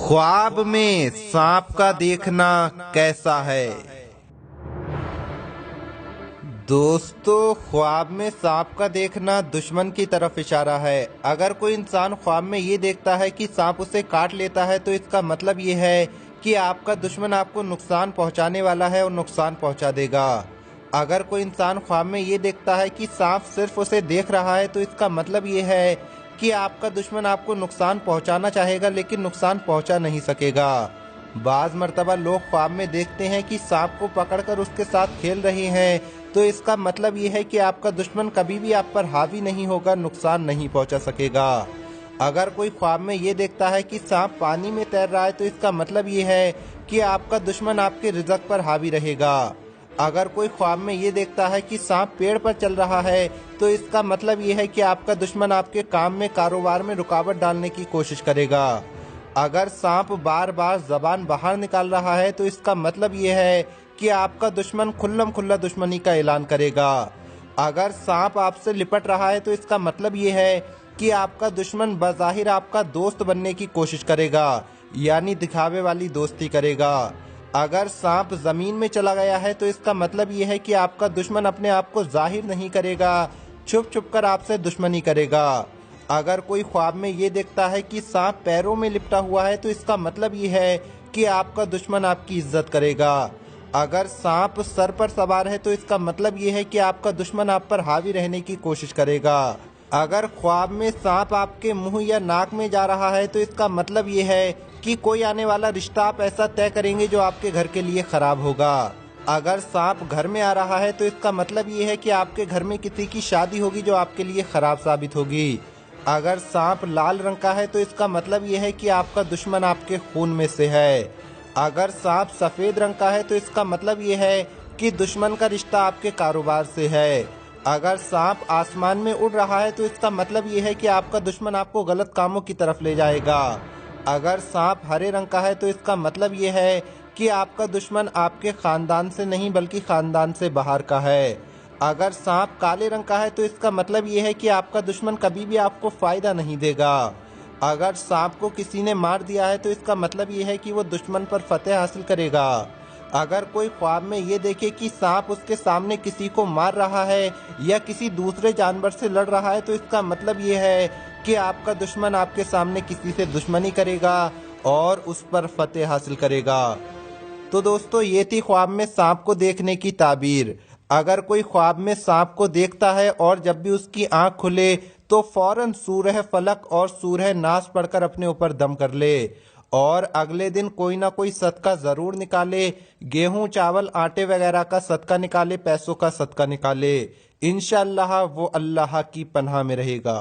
ख्वाब में सांप का देखना कैसा है। दोस्तों, ख्वाब में सांप का देखना दुश्मन की तरफ इशारा है। अगर कोई इंसान ख्वाब में ये देखता है कि सांप उसे काट लेता है तो इसका मतलब ये है कि आपका दुश्मन आपको नुकसान पहुंचाने वाला है और नुकसान पहुंचा देगा। अगर कोई इंसान ख्वाब में ये देखता है कि सांप सिर्फ उसे देख रहा है तो इसका मतलब ये है कि आपका दुश्मन आपको नुकसान पहुंचाना चाहेगा लेकिन नुकसान पहुंचा नहीं सकेगा। बाज मर्तबा लोग ख्वाब में देखते हैं कि सांप को पकड़कर उसके साथ खेल रहे हैं, तो इसका मतलब ये है कि आपका दुश्मन कभी भी आप पर हावी नहीं होगा, नुकसान नहीं पहुंचा सकेगा। अगर कोई ख्वाब में ये देखता है कि सांप पानी में तैर रहा है तो इसका मतलब ये है कि आपका दुश्मन आपके रिज़्क पर हावी रहेगा। अगर कोई ख्वाब में ये देखता है कि सांप पेड़ पर चल रहा है तो इसका मतलब ये है कि आपका दुश्मन आपके काम में, कारोबार में रुकावट डालने की कोशिश करेगा। अगर सांप बार बार जबान बाहर निकाल रहा है तो इसका मतलब ये है कि आपका दुश्मन खुल्लम खुल्ला दुश्मनी का ऐलान करेगा। अगर सांप आपसे लिपट रहा है तो इसका मतलब ये है कि आपका दुश्मन बज़ाहिर आपका दोस्त बनने की कोशिश करेगा, यानी दिखावे वाली दोस्ती करेगा। अगर सांप जमीन में चला गया है तो इसका मतलब ये है कि आपका दुश्मन अपने आप को जाहिर नहीं करेगा, छुप छुप कर आपसे दुश्मनी करेगा। अगर कोई ख्वाब में ये देखता है कि सांप पैरों में लिपटा हुआ है तो इसका मतलब ये है कि आपका दुश्मन आपकी इज्जत करेगा। अगर सांप सर पर सवार है तो इसका मतलब ये है कि आपका दुश्मन आप पर हावी रहने की कोशिश करेगा। अगर ख्वाब में सांप आपके मुंह या नाक में जा रहा है तो इसका मतलब ये है कि कोई आने वाला रिश्ता आप ऐसा तय करेंगे जो आपके घर के लिए खराब होगा। अगर सांप घर में आ रहा है तो इसका मतलब ये है कि आपके घर में किसी की शादी होगी जो आपके लिए खराब साबित होगी। अगर सांप लाल रंग का है तो इसका मतलब ये है कि आपका दुश्मन आपके खून में से है। अगर सांप सफ़ेद रंग का है तो इसका मतलब ये है कि दुश्मन का रिश्ता आपके कारोबार से है। अगर सांप आसमान में उड़ रहा है तो इसका मतलब ये है कि आपका दुश्मन आपको गलत कामों की तरफ ले जाएगा। अगर सांप हरे रंग का है तो इसका मतलब ये है कि आपका दुश्मन आपके ख़ानदान से नहीं बल्कि ख़ानदान से बाहर का है। अगर सांप काले रंग का है तो इसका मतलब ये है कि आपका दुश्मन कभी भी आपको फ़ायदा नहीं देगा। अगर सांप को किसी ने मार दिया है तो इसका मतलब ये है कि वो दुश्मन पर फतेह हासिल करेगा। अगर कोई ख्वाब में ये देखे कि सांप उसके सामने किसी को मार रहा है या किसी दूसरे जानवर से लड़ रहा है तो इसका मतलब ये है कि आपका दुश्मन आपके सामने किसी से दुश्मनी करेगा और उस पर फतेह हासिल करेगा। तो दोस्तों, ये थी ख्वाब में सांप को देखने की ताबीर। अगर कोई ख्वाब में सांप को देखता है और जब भी उसकी आंख खुले तो फौरन सूरह फलक और सूरह नास पढ़कर अपने ऊपर दम कर ले और अगले दिन कोई ना कोई सदका ज़रूर निकाले। गेहूं, चावल, आटे वगैरह का सदका निकाले, पैसों का सदका निकाले। इंशाअल्लाह वो अल्लाह की पनाह में रहेगा।